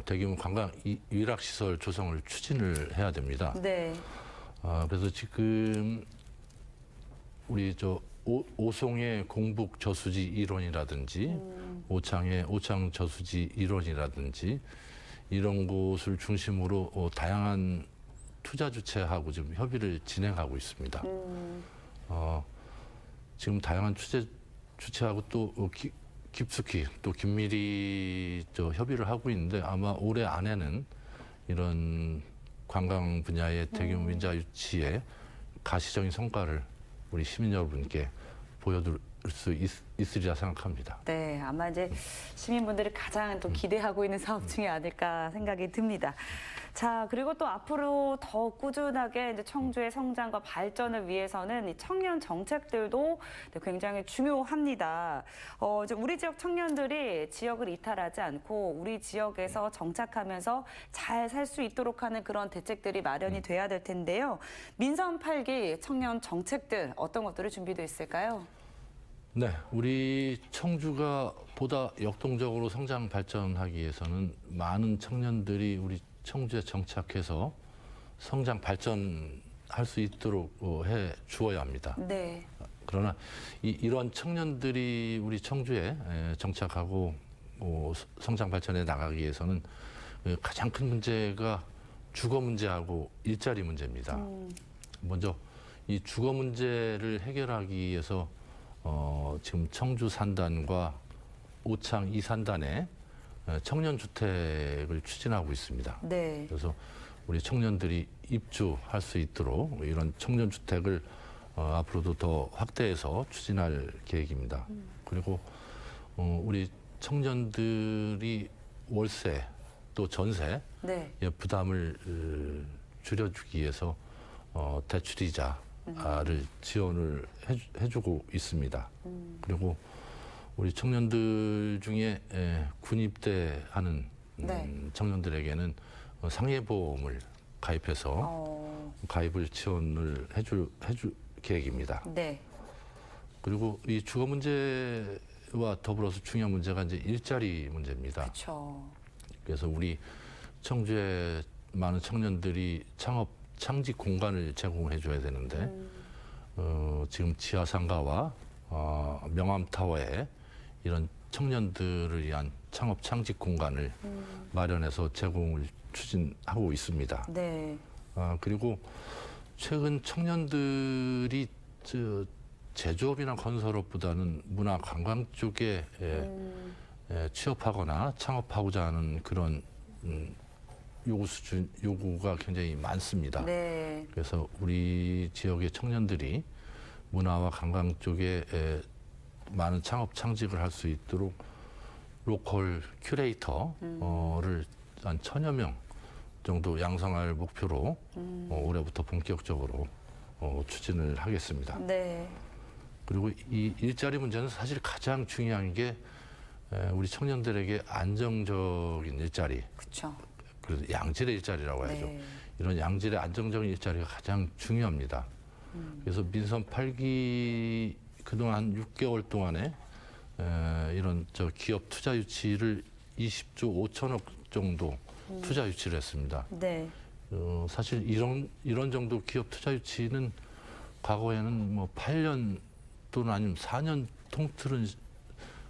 대규모 관광 일학시설 조성을 추진을 해야 됩니다. 네. 그래서 지금 우리 오송의 공북 저수지 일원이라든지 오창의 오창 저수지 일원이라든지 이런 곳을 중심으로 다양한 투자 주체하고 지금 협의를 진행하고 있습니다. 지금 다양한 주체하고 또 깊숙이 또 긴밀히 협의를 하고 있는데 아마 올해 안에는 이런 관광 분야의 대규모 민자 유치의 가시적인 성과를 우리 시민 여러분께 보여줄 수 있으리라 생각합니다. 네, 아마 이제 시민분들이 가장 또 기대하고 있는 사업 중에 아닐까 생각이 듭니다. 자, 그리고 또 앞으로 더 꾸준하게 이제 청주의 성장과 발전을 위해서는 이 청년 정책들도 굉장히 중요합니다. 이제 우리 지역 청년들이 지역을 이탈하지 않고 우리 지역에서 정착하면서 잘 살 수 있도록 하는 그런 대책들이 마련이 돼야 될 텐데요. 민선 8기 청년 정책들 어떤 것들이 준비되어 있을까요? 네, 우리 청주가 보다 역동적으로 성장 발전하기 위해서는 많은 청년들이 우리 청주에 정착해서 성장 발전할 수 있도록 해 주어야 합니다. 네. 그러나 이러한 청년들이 우리 청주에 정착하고 성장 발전해 나가기 위해서는 가장 큰 문제가 주거 문제하고 일자리 문제입니다. 먼저 이 주거 문제를 해결하기 위해서 지금 청주 산단과 오창 2산단에 청년 주택을 추진하고 있습니다. 네. 그래서 우리 청년들이 입주할 수 있도록 이런 청년 주택을 앞으로도 더 확대해서 추진할 계획입니다. 그리고 우리 청년들이 월세 또 전세 네. 부담을 줄여주기 위해서 대출이자를 지원을 해주고 있습니다. 그리고 우리 청년들 중에 군입대하는 네. 청년들에게는 상해보험을 가입해서 가입을 지원을 해줄 계획입니다. 네. 그리고 이 주거 문제와 더불어서 중요한 문제가 이제 일자리 문제입니다. 그렇죠. 그래서 우리 청주의 많은 청년들이 창직 공간을 제공해 줘야 되는데 지금 지하상가와 명암타워에 이런 청년들을 위한 창업 창직 공간을 마련해서 제공을 추진하고 있습니다. 네. 그리고 최근 청년들이 제조업이나 건설업보다는 문화 관광 쪽에 취업하거나 창업하고자 하는 그런 요구가 굉장히 많습니다. 네. 그래서 우리 지역의 청년들이 문화와 관광 쪽에 많은 창업 창직을 할 수 있도록 로컬 큐레이터를 한 1000여 명 정도 양성할 목표로 올해부터 본격적으로 추진을 하겠습니다. 네. 그리고 이 일자리 문제는 사실 가장 중요한 게 우리 청년들에게 안정적인 일자리, 그렇죠. 그래서 양질의 일자리라고 해야죠. 네. 이런 양질의 안정적인 일자리가 가장 중요합니다. 그래서 민선 8기 그동안 한 6개월 동안에 이런 기업 투자 유치를 20조 5천억 정도 투자 유치를 했습니다. 네. 사실 이런 정도 기업 투자 유치는 과거에는 뭐 8년 또는 아니면 4년 통틀은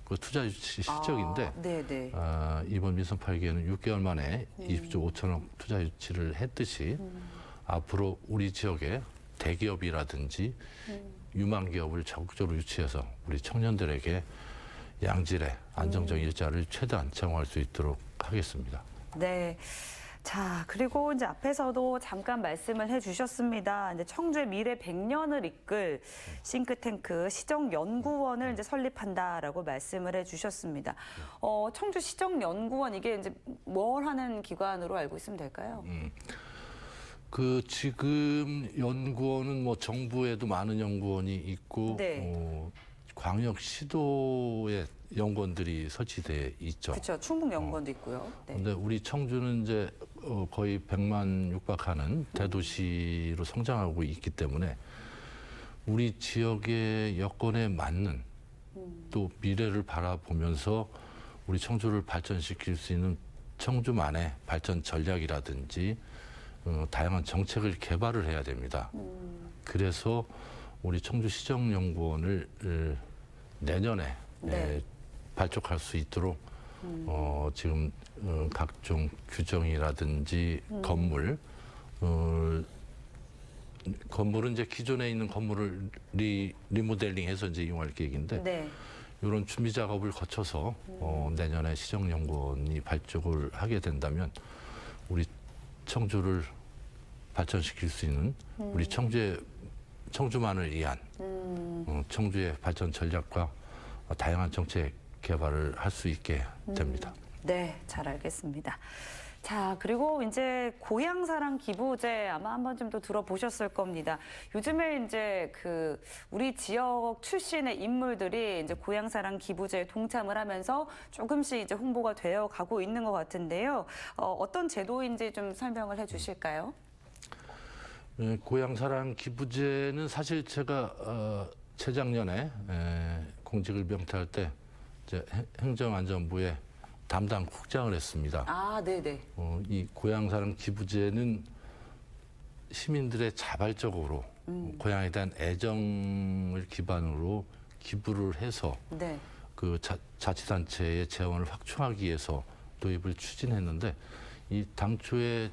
그 투자 유치 실적인데 네네. 이번 민선 8기에는 6개월 만에 20조 5천억 투자 유치를 했듯이 앞으로 우리 지역에 대기업이라든지 유망 기업을 적극적으로 유치해서 우리 청년들에게 양질의 안정적인 일자리를 최대한 제공할 수 있도록 하겠습니다. 네. 자, 그리고 이제 앞에서도 잠깐 말씀을 해주셨습니다. 이제 청주의 미래 100년을 이끌 싱크탱크 시정연구원을 이제 설립한다라고 말씀을 해주셨습니다. 청주 시정연구원 이게 이제 뭘 하는 기관으로 알고 있으면 될까요? 지금 연구원은 뭐 정부에도 많은 연구원이 있고 네. 광역시도에 연구원들이 설치돼 있죠. 그렇죠. 충북연구원도 있고요. 네. 근데 우리 청주는 이제 거의 100만 육박하는 대도시로 성장하고 있기 때문에 우리 지역의 여건에 맞는 또 미래를 바라보면서 우리 청주를 발전시킬 수 있는 청주만의 발전 전략이라든지 다양한 정책을 개발을 해야 됩니다. 그래서 우리 청주시정연구원을 내년에 네. 발족할 수 있도록 지금 각종 규정이라든지 건물 건물은 이제 기존에 있는 건물을 리모델링해서 이제 이용할 계획인데 네. 이런 준비 작업을 거쳐서 내년에 시정연구원이 발족을 하게 된다면 우리 청주를 발전시킬 수 있는 우리 청주만을 위한 청주의 발전 전략과 다양한 정책 개발을 할 수 있게 됩니다. 네, 잘 알겠습니다. 자, 그리고 이제 고향사랑 기부제 아마 한 번쯤 또 들어보셨을 겁니다. 요즘에 이제 우리 지역 출신의 인물들이 이제 고향사랑 기부제에 동참을 하면서 조금씩 이제 홍보가 되어 가고 있는 것 같은데요. 어떤 제도인지 좀 설명을 해 주실까요? 고향사랑 기부제는 사실 제가 재작년에 공직을 명퇴할 때 이제 행정안전부에 담당 국장을 했습니다. 아, 네네. 이 고향사랑 기부제는 시민들의 자발적으로 고향에 대한 애정을 기반으로 기부를 해서 네. 그 자치단체의 재원을 확충하기 위해서 도입을 추진했는데 이 당초에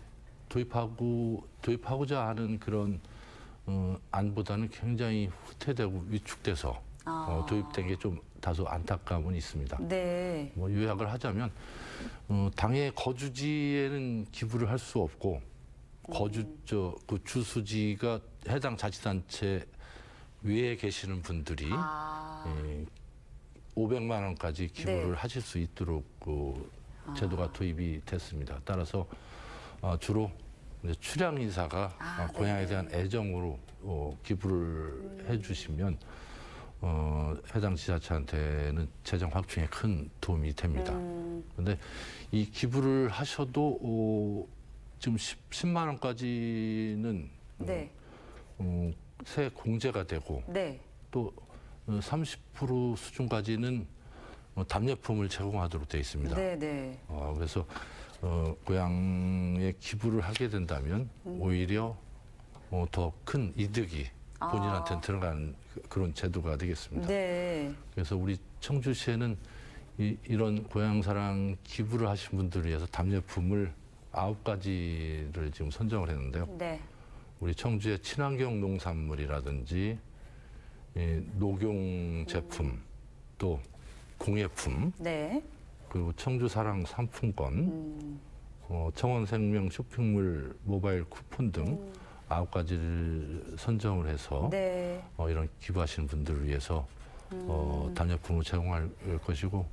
도입하고자 하는 그런 안보다는 굉장히 후퇴되고 위축돼서 도입된 게 좀 다소 안타까움은 있습니다. 네. 뭐 요약을 하자면 당의 거주지에는 기부를 할 수 없고 그 주소지가 해당 자치단체 외에 계시는 분들이 500만 원까지 기부를 네. 하실 수 있도록 그 제도가 도입이 됐습니다. 따라서 주로 이제 출향 인사가 고향에 대한 애정으로 기부를 해주시면 해당 지자체한테는 재정 확충에 큰 도움이 됩니다. 그런데 이 기부를 하셔도 지금 10만 원까지는 네. 세 공제가 되고 네. 또 30% 수준까지는 답례품을 제공하도록 되어 있습니다. 네. 그래서 고향에 기부를 하게 된다면 오히려 더 큰 이득이 본인한테 들어가는 그런 제도가 되겠습니다. 네. 그래서 우리 청주시에는 이런 고향사랑 기부를 하신 분들을 위해서 답례품을 9가지를 지금 선정을 했는데요. 네. 우리 청주의 친환경 농산물이라든지 녹용 제품, 또 공예품, 네. 그리고 청주사랑 상품권, 청원생명 쇼핑몰 모바일 쿠폰 등 9가지를 선정을 해서 네. 이런 기부하시는 분들을 위해서 답례품을 제공할 것이고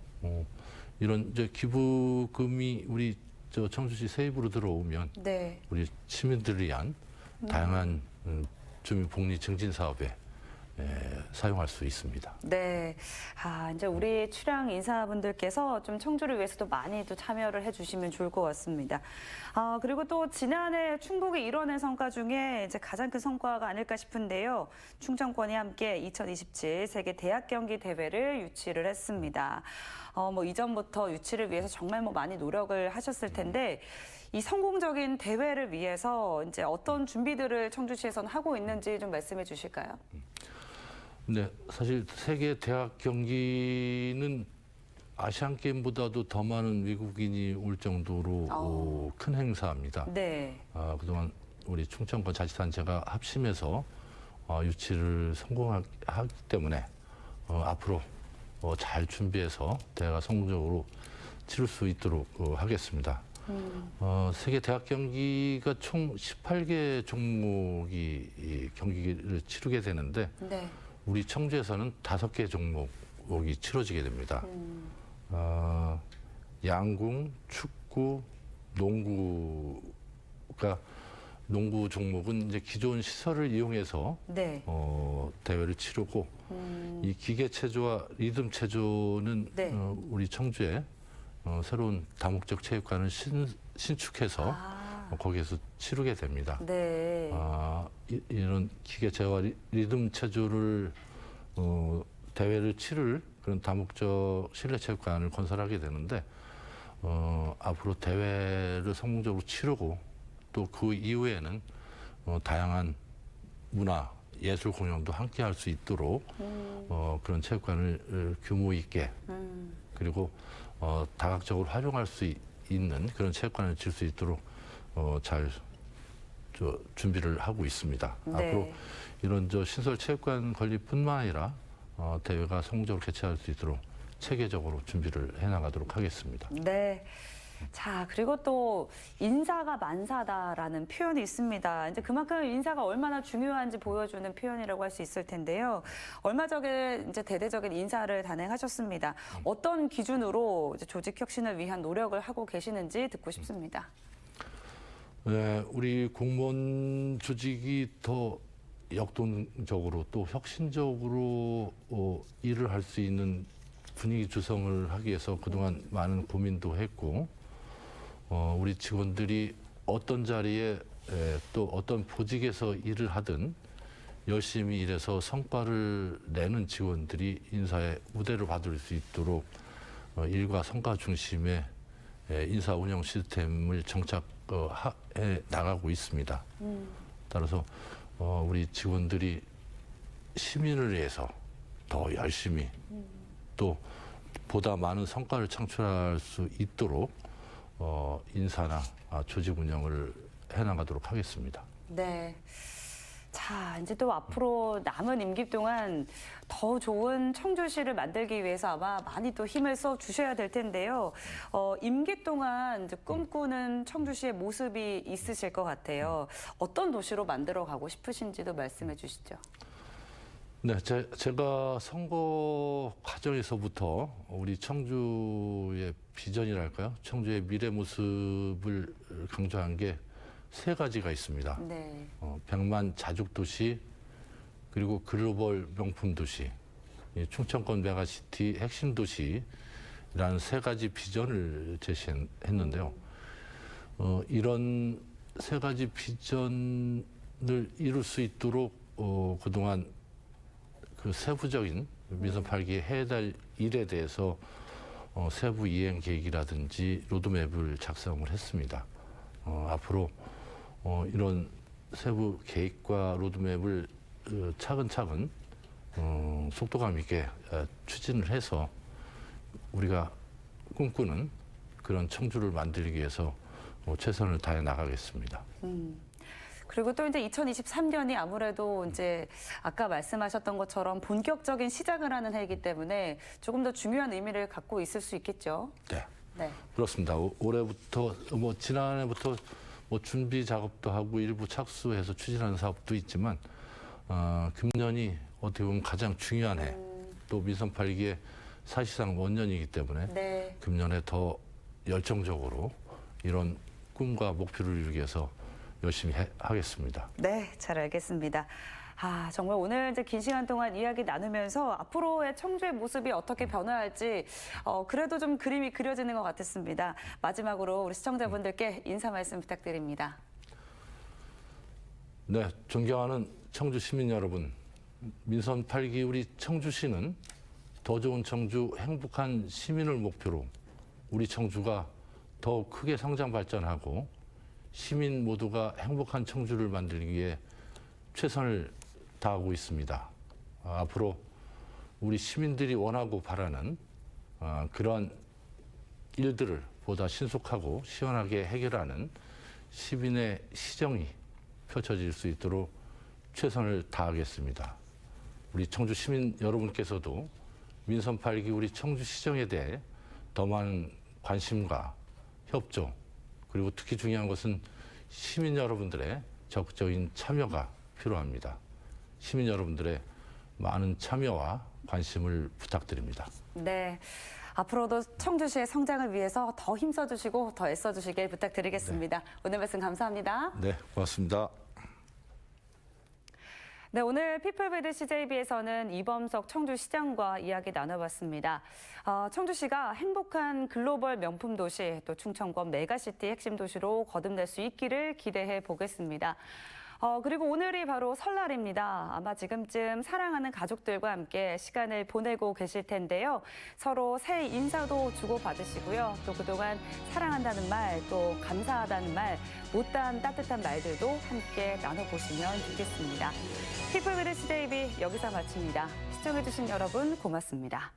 이런 이제 기부금이 우리 청주시 세입으로 들어오면 네. 우리 시민들을 위한 다양한 주민복리 증진 사업에 사용할 수 있습니다. 네. 이제 우리 출향 인사분들께서 좀 청주를 위해서도 많이 또 참여를 해주시면 좋을 것 같습니다. 그리고 또 지난해 충북이 이뤄낸 성과 중에 이제 가장 큰 성과가 아닐까 싶은데요. 충청권이 함께 2027 세계 대학 경기 대회를 유치를 했습니다. 이전부터 유치를 위해서 정말 많이 노력을 하셨을 텐데 이 성공적인 대회를 위해서 이제 어떤 준비들을 청주시에서는 하고 있는지 좀 말씀해 주실까요? 네, 사실 세계 대학 경기는 아시안 게임보다도 더 많은 외국인이 올 정도로 큰 행사입니다. 네. 그동안 우리 충청권 자치단체가 합심해서 유치를 성공하기 때문에 앞으로 잘 준비해서 대회가 성공적으로 치를 수 있도록 하겠습니다. 세계 대학 경기가 총 18개 종목이 이 경기를 치르게 되는데 네. 우리 청주에서는 5개 종목이 치러지게 됩니다. 양궁, 축구, 농구가 농구 종목은 이제 기존 시설을 이용해서 네. 대회를 치르고 이 기계 체조와 리듬 체조는 네. 우리 청주에 새로운 다목적 체육관을 신축해서 거기에서 치르게 됩니다. 네. 이런 기계 체조와 리듬 체조를 대회를 치를 그런 다목적 실내 체육관을 건설하게 되는데 앞으로 대회를 성공적으로 치르고 또 그 이후에는 다양한 문화 예술 공연도 함께 할 수 있도록 그런 체육관을 규모 있게 그리고 다각적으로 활용할 수 있는 그런 체육관을 질 수 있도록 잘 준비를 하고 있습니다. 네. 앞으로 이런 신설체육관 건립뿐만 아니라 대회가 성공적으로 개최할 수 있도록 체계적으로 준비를 해나가도록 하겠습니다. 네. 자, 그리고 또 인사가 만사다라는 표현이 있습니다. 이제 그만큼 인사가 얼마나 중요한지 보여주는 표현이라고 할 수 있을 텐데요. 얼마 전에 이제 대대적인 인사를 단행하셨습니다. 어떤 기준으로 이제 조직 혁신을 위한 노력을 하고 계시는지 듣고 싶습니다. 네, 우리 공무원 조직이 더 역동적으로 또 혁신적으로 일을 할 수 있는 분위기 조성을 하기 위해서 그동안 많은 고민도 했고, 우리 직원들이 어떤 자리에 또 어떤 보직에서 일을 하든 열심히 일해서 성과를 내는 직원들이 인사의 우대를 받을 수 있도록 일과 성과 중심의 인사 운영 시스템을 정착해 나가고 있습니다. 따라서 우리 직원들이 시민을 위해서 더 열심히 또 보다 많은 성과를 창출할 수 있도록 인사나 조직 운영을 해나가도록 하겠습니다. 네. 자, 이제 또 앞으로 남은 임기 동안 더 좋은 청주시를 만들기 위해서 아마 많이 또 힘을 써 주셔야 될 텐데요. 임기 동안 이제 꿈꾸는 청주시의 모습이 있으실 것 같아요. 어떤 도시로 만들어 가고 싶으신지도 말씀해 주시죠. 네, 제가 선거 과정에서부터 우리 청주의 비전이랄까요? 청주의 미래 모습을 강조한 게 세 가지가 있습니다. 네. 100만 자족 도시, 그리고 글로벌 명품 도시, 충청권 메가시티 핵심 도시라는 세 가지 비전을 제시했는데요. 이런 세 가지 비전을 이룰 수 있도록 그동안 그 세부적인 민선 8기 해달 일에 대해서 세부 이행 계획이라든지 로드맵을 작성을 했습니다. 앞으로 이런 세부 계획과 로드맵을 차근차근 속도감 있게 추진을 해서 우리가 꿈꾸는 그런 청주를 만들기 위해서 최선을 다해 나가겠습니다. 그리고 또 이제 2023년이 아무래도 이제 아까 말씀하셨던 것처럼 본격적인 시작을 하는 해이기 때문에 조금 더 중요한 의미를 갖고 있을 수 있겠죠. 네. 네. 그렇습니다. 올해부터 지난해부터 준비 작업도 하고 일부 착수해서 추진하는 사업도 있지만 금년이 어떻게 보면 가장 중요한 해, 또 민선 8기의 사실상 원년이기 때문에 네. 금년에 더 열정적으로 이런 꿈과 목표를 이루기 위해서 열심히 하겠습니다. 네, 잘 알겠습니다. 정말 오늘 이제 긴 시간 동안 이야기 나누면서 앞으로의 청주의 모습이 어떻게 변화할지 그래도 좀 그림이 그려지는 것 같았습니다. 마지막으로 우리 시청자분들께 인사 말씀 부탁드립니다. 네, 존경하는 청주 시민 여러분, 민선 8기 우리 청주시는 더 좋은 청주, 행복한 시민을 목표로 우리 청주가 더 크게 성장 발전하고 시민 모두가 행복한 청주를 만들기 위해 최선을 다하고 있습니다. 앞으로 우리 시민들이 원하고 바라는 그런 일들을 보다 신속하고 시원하게 해결하는 시민의 시정이 펼쳐질 수 있도록 최선을 다하겠습니다. 우리 청주 시민 여러분께서도 민선 8기 우리 청주 시정에 대해 더 많은 관심과 협조, 그리고 특히 중요한 것은 시민 여러분들의 적극적인 참여가 필요합니다. 시민 여러분들의 많은 참여와 관심을 부탁드립니다. 네. 앞으로도 청주시의 성장을 위해서 더 힘써주시고 더 애써주시길 부탁드리겠습니다. 네. 오늘 말씀 감사합니다. 네, 고맙습니다. 네, 오늘 피플비드 CJB에서는 이범석 청주시장과 이야기 나눠봤습니다. 청주시가 행복한 글로벌 명품 도시, 또 충청권 메가시티 핵심 도시로 거듭날 수 있기를 기대해 보겠습니다. 그리고 오늘이 바로 설날입니다. 아마 지금쯤 사랑하는 가족들과 함께 시간을 보내고 계실 텐데요. 서로 새해 인사도 주고받으시고요. 또 그동안 사랑한다는 말, 또 감사하다는 말, 못다한 따뜻한 말들도 함께 나눠보시면 좋겠습니다. 피플비드 CJB 여기서 마칩니다. 시청해주신 여러분 고맙습니다.